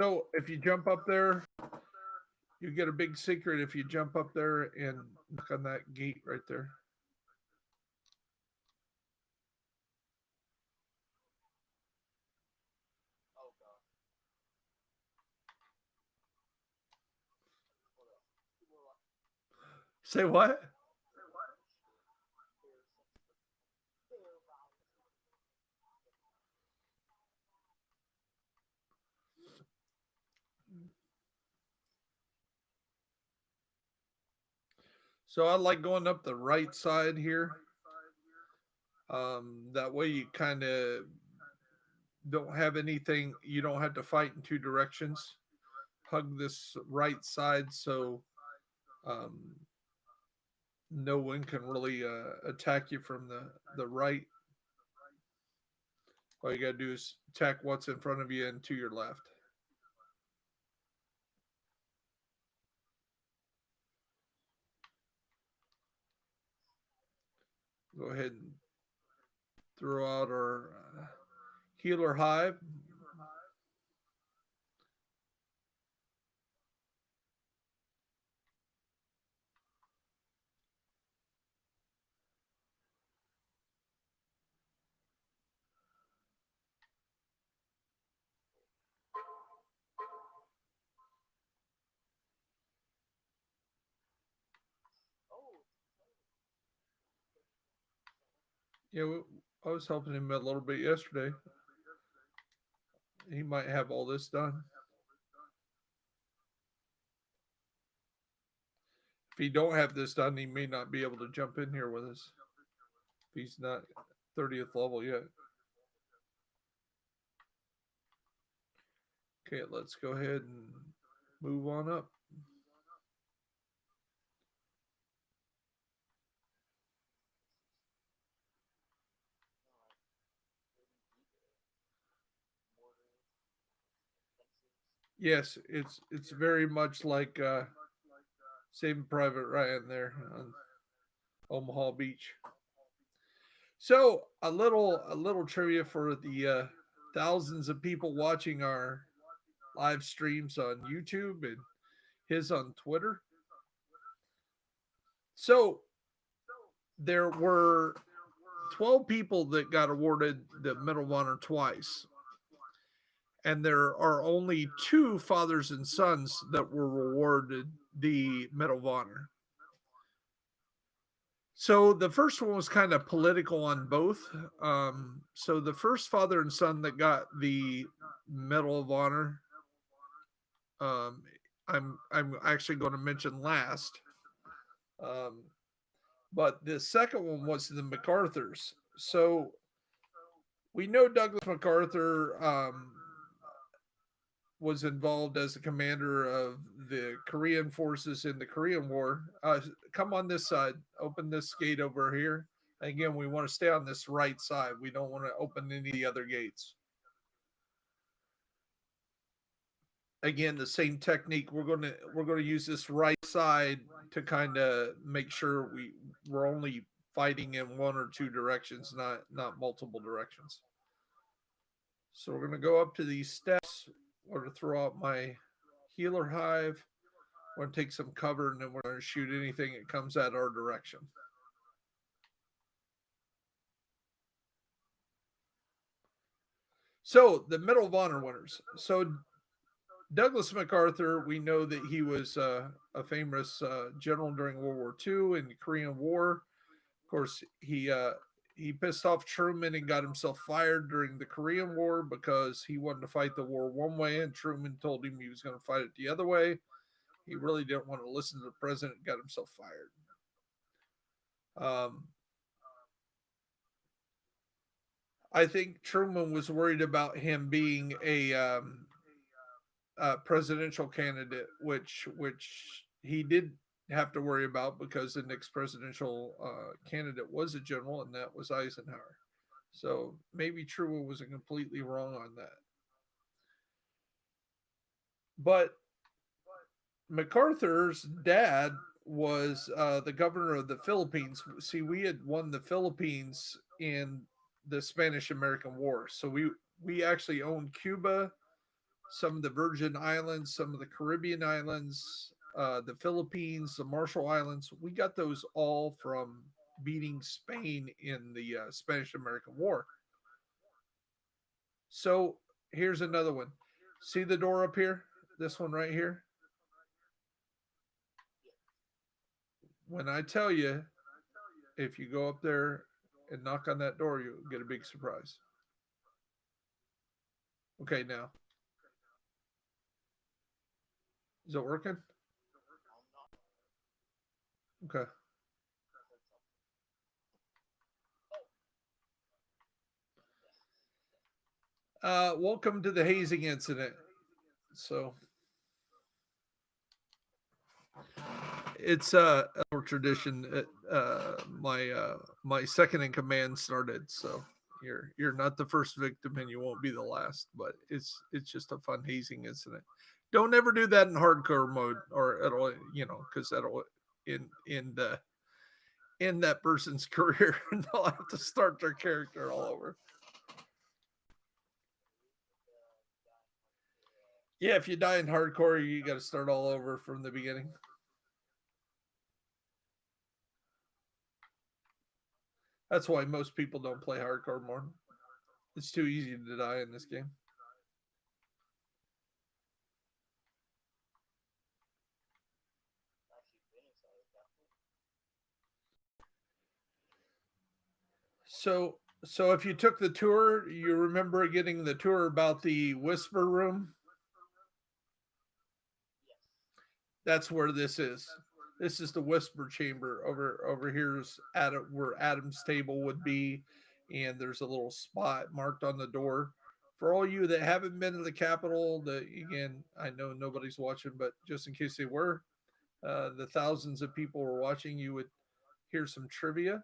So if you jump up there, you get a big secret if you jump up there and knock on that gate right there. Say what? So I like going up the right side here. That way you kind of don't have anything. You don't have to fight in two directions. Hug this right side so um, no one can really attack you from the right. All you gotta do is attack what's in front of you and to your left. Go ahead and throw out our healer hive. Yeah, I was helping him a little bit yesterday. He might have all this done. If he don't have this done, he may not be able to jump in here with us. If he's not 30th level yet. Okay, let's go ahead and move on up. Yes, it's very much like Saving Private Ryan there on Omaha Beach. So a little trivia for the thousands of people watching our live streams on YouTube and his on Twitter. So there were 12 people that got awarded the Medal of Honor twice. And there are only two fathers and sons that were awarded the Medal of Honor. So the first one was kind of political on both. So the first father and son that got the Medal of Honor, um, I'm actually going to mention last. Um, but the second one was the MacArthur's. So we know Douglas MacArthur was involved as the commander of the Korean forces in the Korean War. Come on this side, open this gate over here. Again, we want to stay on this right side. We don't want to open any of the other gates. Again, the same technique. We're gonna use this right side to kind of make sure we're only fighting in one or two directions, not multiple directions. So we're gonna go up to these steps. We're gonna throw out my healer hive. We're gonna take some cover and then we're gonna shoot anything that comes at our direction. So the Medal of Honor winners. So Douglas MacArthur, we know that he was a famous general during World War II and the Korean War. Of course, he pissed off Truman and got himself fired during the Korean War because he wanted to fight the war one way, and Truman told him he was going to fight it the other way. He really didn't want to listen to the president, got himself fired. Um, I think Truman was worried about him being a presidential candidate, which he did have to worry about because the next presidential candidate was a general, and that was Eisenhower. So maybe Truman wasn't completely wrong on that. But MacArthur's dad was the governor of the Philippines. See, we had won the Philippines in the Spanish American War, so we actually owned Cuba, some of the Virgin Islands, some of the Caribbean islands, the Philippines, the Marshall Islands. We got those all from beating Spain in the Spanish American War. So here's another one. See the door up here? This one right here? When I tell you, if you go up there and knock on that door, you'll get a big surprise. Okay, now. Is it working? Okay. Welcome to the hazing incident. So it's a tradition that my second in command started. So you're not the first victim, and you won't be the last. But it's just a fun hazing incident. Don't ever do that in hardcore mode, or it'll because that'll in the in that person's career, and they'll have to start their character all over. Yeah, if you die in hardcore, you got to start all over from the beginning. That's why most people don't play hardcore more. It's too easy to die in this game. So if you took the tour, you remember getting the tour about the whisper room? That's where this is. This is the whisper chamber. Over here's Adam, where Adam's table would be, and there's a little spot marked on the door. For all you that haven't been to the Capitol, again, I know nobody's watching, but just in case they were, the thousands of people were watching, you would hear some trivia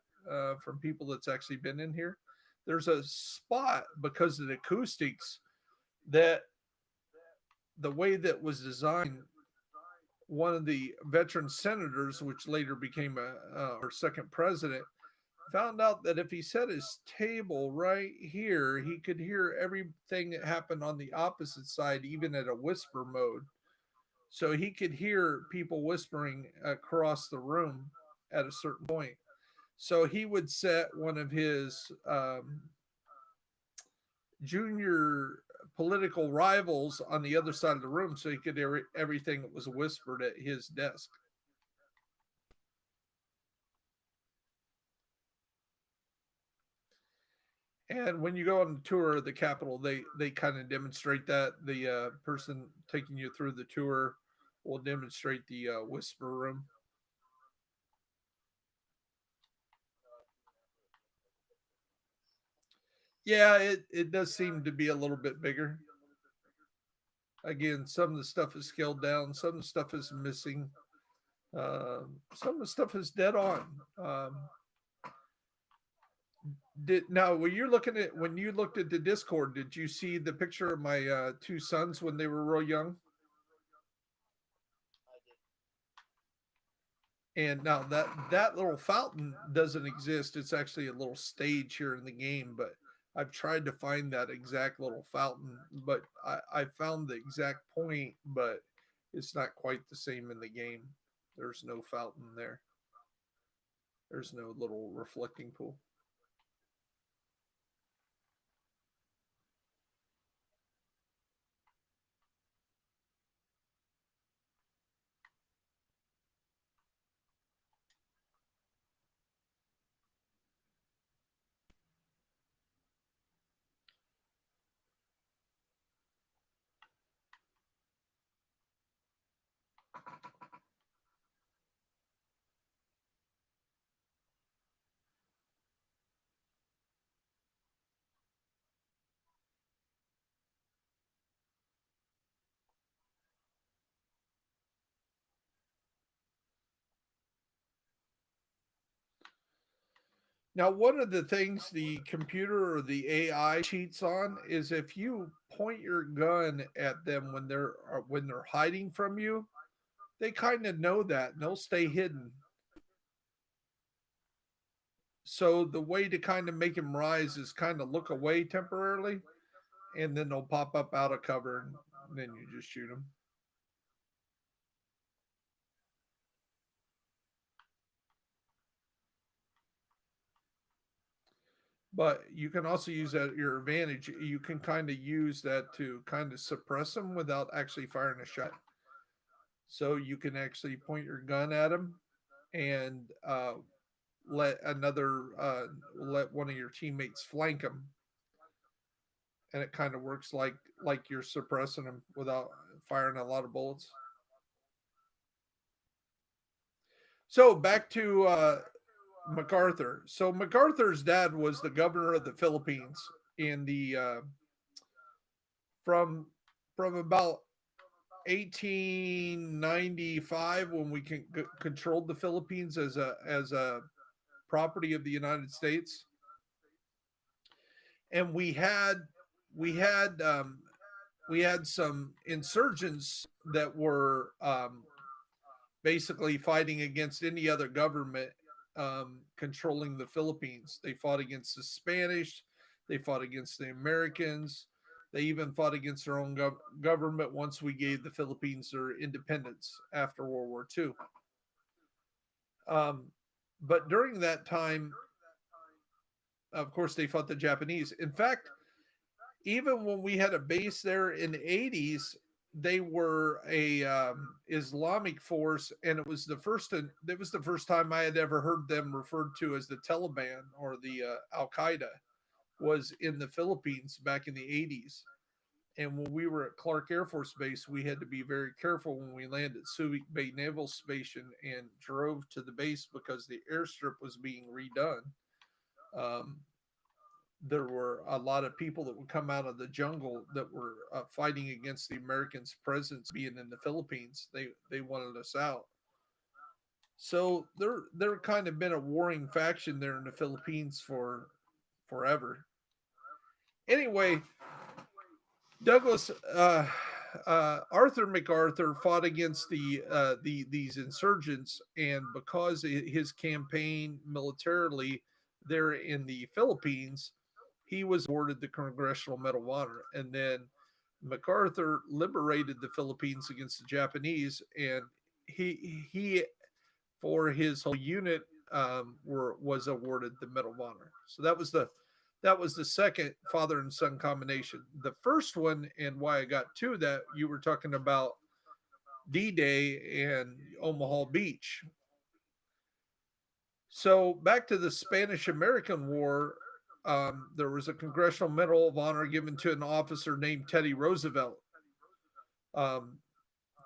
from people that's actually been in here. There's a spot because of the acoustics that the way that was designed, one of the veteran senators, which later became our second president, found out that if he set his table right here, he could hear everything that happened on the opposite side, even at a whisper mode. So he could hear people whispering across the room at a certain point. So he would set one of his junior political rivals on the other side of the room so he could hear everything that was whispered at his desk. And when you go on the tour of the Capitol, they kind of demonstrate that. The person taking you through the tour will demonstrate the whisper room. Yeah, it does seem to be a little bit bigger. Again, some of the stuff is scaled down, some of the stuff is missing, some of the stuff is dead on. Did now when you looked at the Discord, did you see the picture of my two sons when they were real young? And now that little fountain doesn't exist. It's actually a little stage here in the game, but I've tried to find that exact little fountain, but I found the exact point, but it's not quite the same in the game. There's no fountain there. There's no little reflecting pool. Now, one of the things the computer or the AI cheats on is if you point your gun at them when they're hiding from you, they kind of know that and they'll stay hidden. So the way to kind of make them rise is kind of look away temporarily, and then they'll pop up out of cover. and then you just shoot them. But you can also use that at your advantage. You can kind of use that to kind of suppress them without actually firing a shot. So you can actually point your gun at them and let let one of your teammates flank them, and it kind of works like you're suppressing them without firing a lot of bullets. So back to MacArthur. So MacArthur's dad was the governor of the Philippines in the from from about 1895 when we controlled the Philippines as a property of the United States, and we had we had some insurgents that were basically fighting against any other government controlling the Philippines. They fought against the Spanish, they fought against the Americans, they even fought against their own government once we gave the Philippines their independence after World War II. Um, but during that time, of course, they fought the Japanese. In fact, even when we had a base there in the 80s, they were a Islamic force, and it was the first time I had ever heard them referred to as the Taliban or the Al Qaeda was in the Philippines back in the 80s. And when we were at Clark Air Force Base, we had to be very careful when we landed at Subic Bay Naval Station and drove to the base because the airstrip was being redone. Um, there were a lot of people that would come out of the jungle that were fighting against the Americans' presence being in the Philippines. They wanted us out. So there kind of been a warring faction there in the Philippines for forever. Anyway, Douglas Arthur MacArthur fought against these insurgents, and because his campaign militarily there in the Philippines, he was awarded the Congressional Medal of Honor. And then MacArthur liberated the Philippines against the Japanese, and he for his whole unit was awarded the Medal of Honor. So that was the second father and son combination. The first one, and why I got to that, you were talking about D-Day and Omaha Beach. So back to the Spanish-American War, there was a Congressional Medal of Honor given to an officer named Teddy Roosevelt. Um,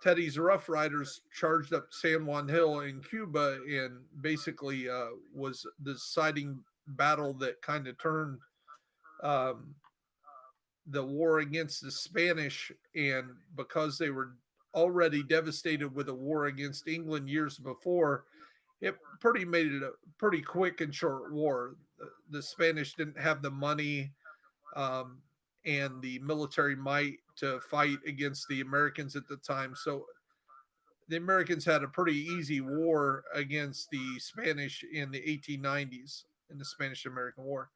Teddy's Rough Riders charged up San Juan Hill in Cuba and basically was the deciding battle that kind of turned um, the war against the Spanish. And because they were already devastated with a war against England years before, it pretty made it a pretty quick and short war. The Spanish didn't have the money um, and the military might to fight against the Americans at the time. So the Americans had a pretty easy war against the Spanish in the 1890s in the Spanish American War.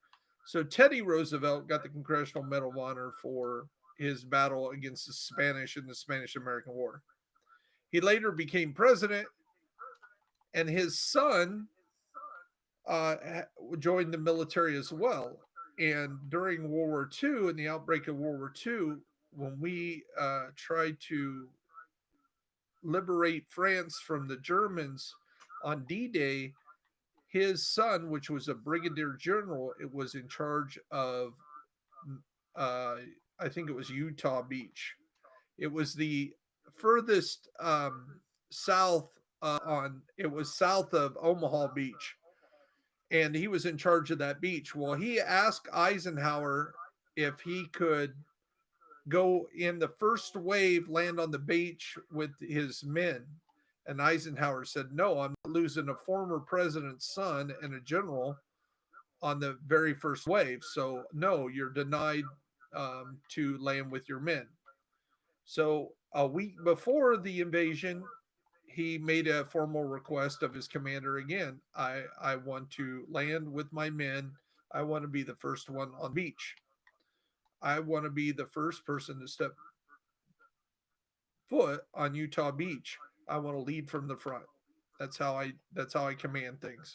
So Teddy Roosevelt got the Congressional Medal of Honor for his battle against the Spanish in the Spanish American War. He later became president, and his son uh, joined the military as well. And during World War II, in the outbreak of World War II, when we tried to liberate France from the Germans on D-Day, his son, which was a brigadier general, it was in charge of, uh, I think it was Utah Beach. It was the furthest south it was south of Omaha Beach, and he was in charge of that beach. Well, he asked Eisenhower if he could go in the first wave, land on the beach with his men. And Eisenhower said, "No, I'm not losing a former president's son and a general on the very first wave. So, no, you're denied to land with your men." So, a week before the invasion, he made a formal request of his commander again. I want to land with my men. I want to be the first one on the beach. I want to be the first person to step. foot on Utah Beach. I want to lead from the front. That's how I command things.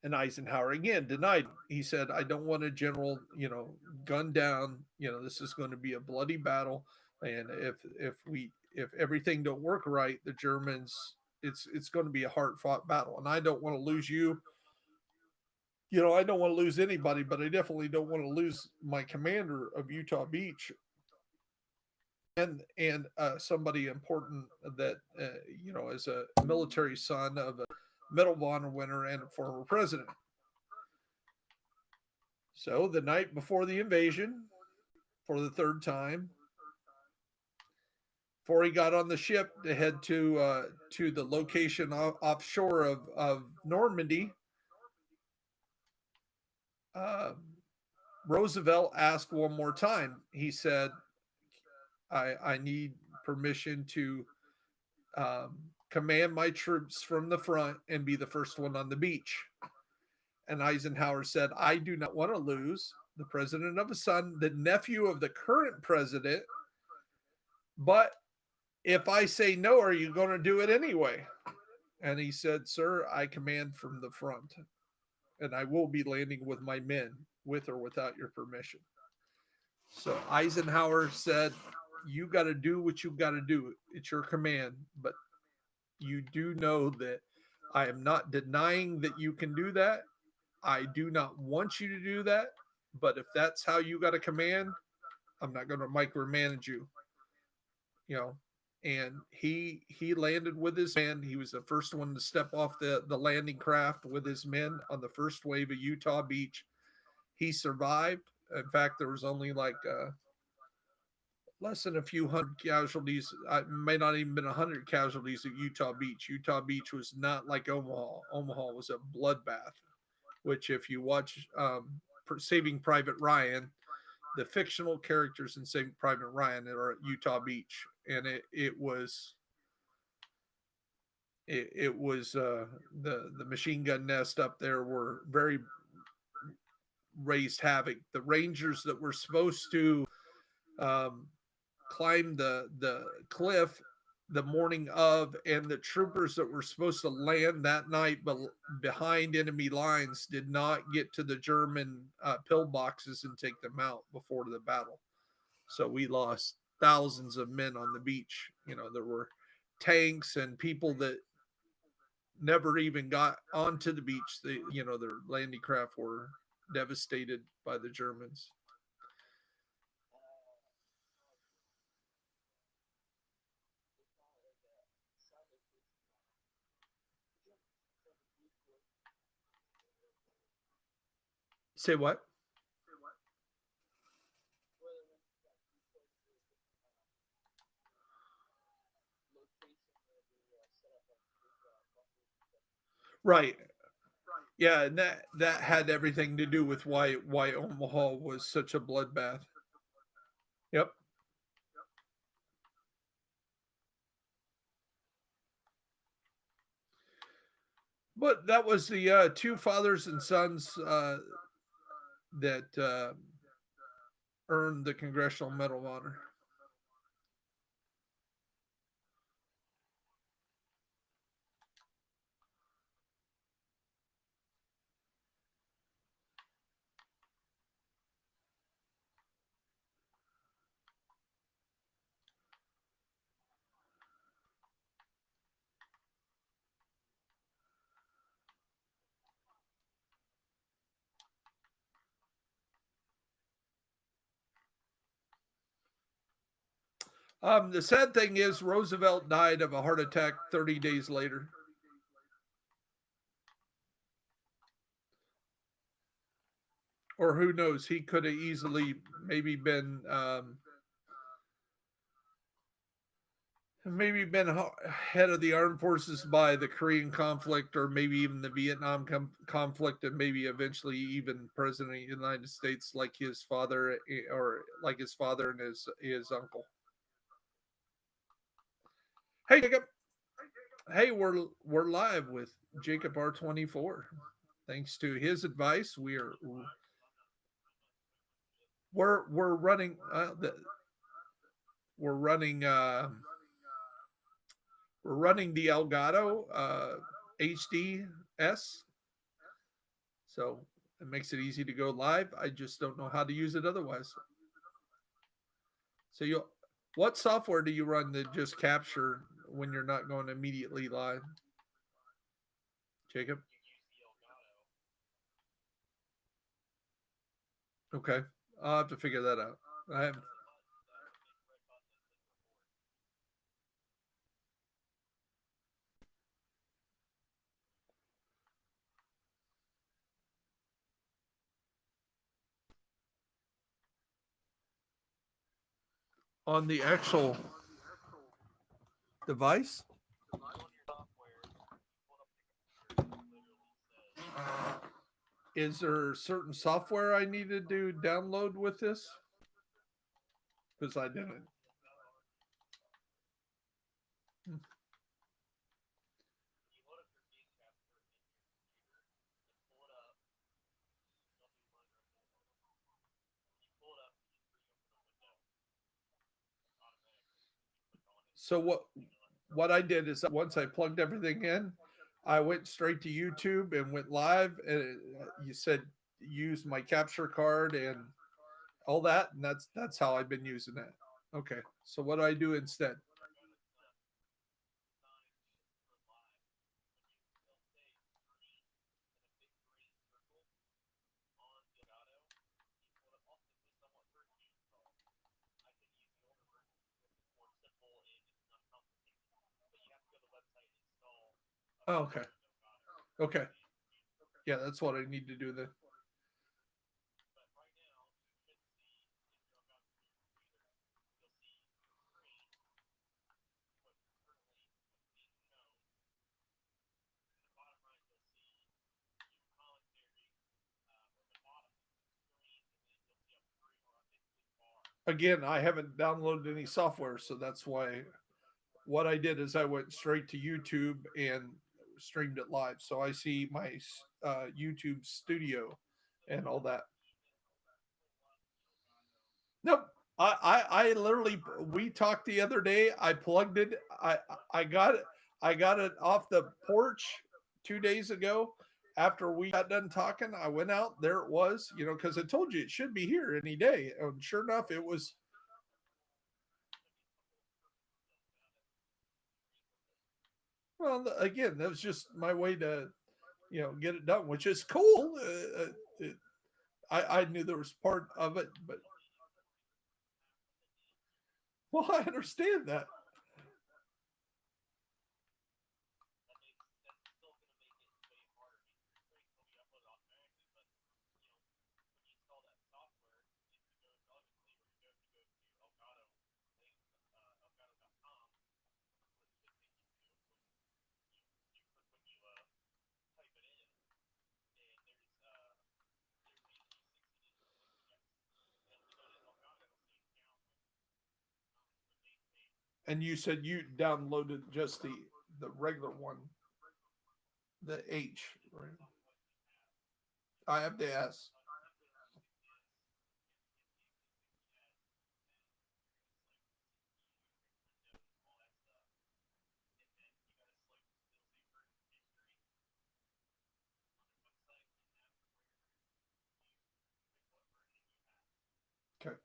And Eisenhower again denied. He said, I don't want a general, gunned down. This is going to be a bloody battle. And if everything don't work right, the Germans, it's going to be a hard fought battle. And I don't want to lose you. I don't want to lose anybody, but I definitely don't want to lose my commander of Utah Beach and somebody important that as a military son of a Medal of Honor winner and a former president. So the night before the invasion, for the third time, before he got on the ship to head to the location offshore of Normandy, uh, Roosevelt asked one more time. He said, I need permission to command my troops from the front and be the first one on the beach." And Eisenhower said, "I do not want to lose the president of a son, the nephew of the current president, but if I say no, are you going to do it anyway?" And he said, "Sir, I command from the front, and I will be landing with my men, with or without your permission." So Eisenhower said, "You got to do what you got to do. It's your command, but you do know that I am not denying that you can do that. I do not want you to do that, but if that's how you got to command, I'm not going to micromanage you." You know, and he landed with his men. He was the first one to step off the landing craft with his men on the first wave of Utah Beach. He survived. In fact, there was only like less than a few hundred casualties. It may not even been 100 casualties at Utah Beach. Utah Beach was not like Omaha. Omaha was a bloodbath. Which, if you watch Saving Private Ryan, the fictional characters in Saving Private Ryan are at Utah Beach, and it was the machine gun nest up there were very raised havoc. The Rangers that were supposed to um, climb the cliff the morning of, and the troopers that were supposed to land that night behind enemy lines did not get to the German pillboxes and take them out before the battle. So we lost thousands of men on the beach. There were tanks and people that never even got onto the beach. Their landing craft were devastated by the Germans. Say what? Right. Yeah, and that had everything to do with why Omaha was such a bloodbath. Yep. But that was the two fathers and sons that earned the Congressional Medal of Honor. The sad thing is, Roosevelt died of a heart attack 30 days later. Or who knows? He could have easily maybe been head of the armed forces by the Korean conflict, or maybe even the Vietnam conflict, and maybe eventually even president of the United States, like his father, or like his father and his uncle. Hey, Jacob. Hey, we're live with Jacob R24. Thanks to his advice, we're running. we're running the Elgato HDS, so it makes it easy to go live. I just don't know how to use it otherwise. So you, what software do you run to just capture when you're not going immediately live, Jacob? Okay, I'll have to figure that out. I have on the actual device. Is there certain software I needed to download with this? Because I didn't. So what I did is once I plugged everything in, I went straight to YouTube and went live. And you said use my capture card and all that, and that's how I've been using it. Okay, so what do I do instead? Oh, okay, okay, yeah, that's what I need to do then. Again, I haven't downloaded any software, so that's why what I did is I went straight to YouTube and streamed it live. So I see my YouTube studio and all that. Nope. I literally we talked the other day. I plugged it. I got it. I got it off the porch 2 days ago. After we got done talking, I went out. There it was. Because I told you it should be here any day. And sure enough, it was. Well, again, that was just my way to get it done, which is cool. I knew there was part of it, but well, I understand that. And you said you downloaded just the regular one, the H, right? I have the S. Okay.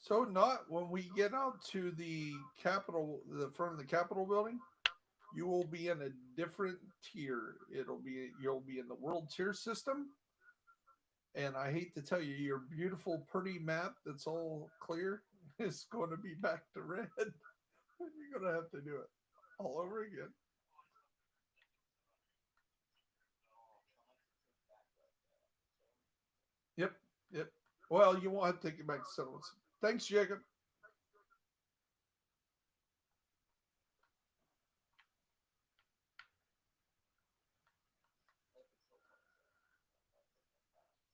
So not when we get out to the Capitol, the front of the Capitol building, you will be in a different tier. You'll be in the world tier system. And I hate to tell you, your beautiful, pretty map that's all clear is going to be back to red. You're going to have to do it all over again. Yep. Yep. Well, you won't have to take it back to settlements. Thanks, Jacob.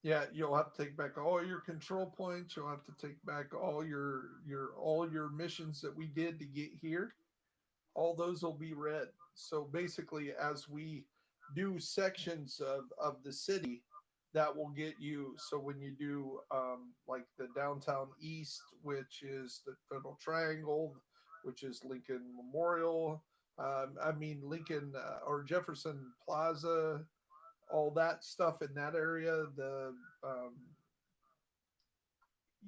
Yeah, you'll have to take back all your control points. You'll have to take back all your missions that we did to get here. All those will be red. So basically, as we do sections of the city, that will get you. So when you do like the downtown east, which is the Federal Triangle, which is Lincoln Memorial, I mean Lincoln or Jefferson Plaza, all that stuff in that area, the um,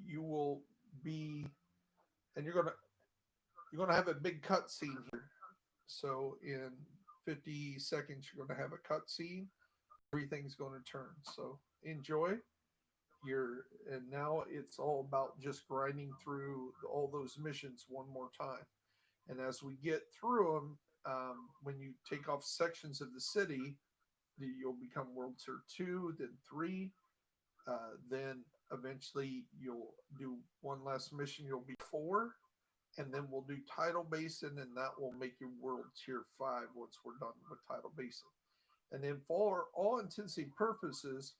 you will be, and you're gonna have a big cut scene here. So in 50 seconds, you're gonna have a cut scene. Everything's gonna turn. So enjoy your, and now it's all about just grinding through all those missions one more time. And as we get through them, when you take off sections of the city, you'll become World Tier 2, then 3, then eventually you'll do one last mission, you'll be 4, and then we'll do Tidal Basin, and that will make you World Tier 5 once we're done with Tidal Basin. And then for all intents and purposes,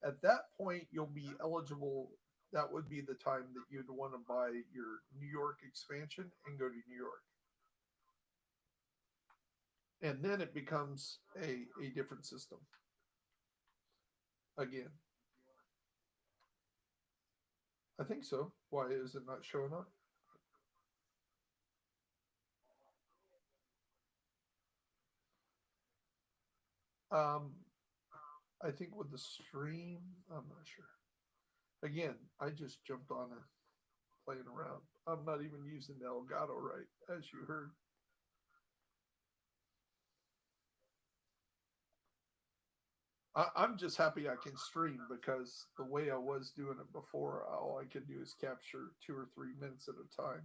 at that point, you'll be eligible. That would be the time that you'd want to buy your New York expansion and go to New York. And then it becomes a different system again. I think so. Why is it not showing up? Um, I think with the stream, I'm not sure. Again, I just jumped on it playing around. I'm not even using the Elgato right, as you heard. I'm just happy I can stream because the way I was doing it before, all I could do is capture 2 or 3 minutes at a time.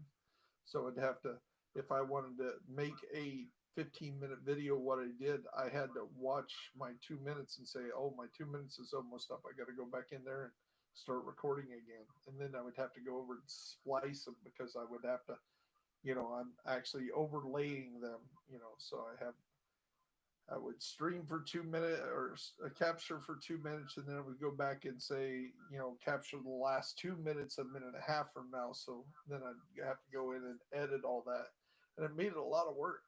So I'd have to, if I wanted to make a 15-minute video, what I did, I had to watch my 2 minutes and say, oh, my 2 minutes is almost up. I got to go back in there and start recording again. And then I would have to go over and splice them because I would have to, I'm actually overlaying them, so I would stream for 2 minutes or capture for 2 minutes, and then I would go back and say, capture the last 2 minutes, a minute and a half from now. So then I'd have to go in and edit all that, and it made it a lot of work.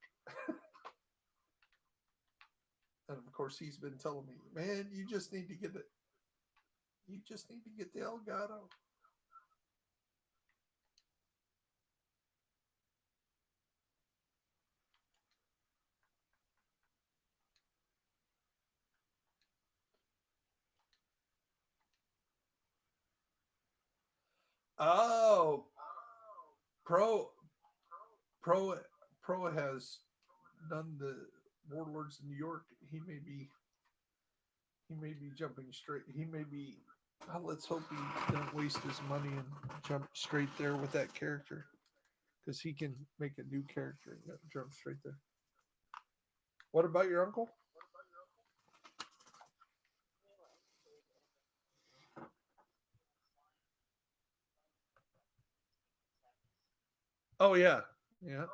And of course, he's been telling me, man, you just need to get it. You just need to get the Elgato. Oh, Pro, Pro, Pro has done the Warlords in New York. He may be jumping straight. He may be. Let's hope he don't waste his money and jump straight there with that character, because he can make a new character and jump straight there. What about your uncle? Oh yeah, yeah.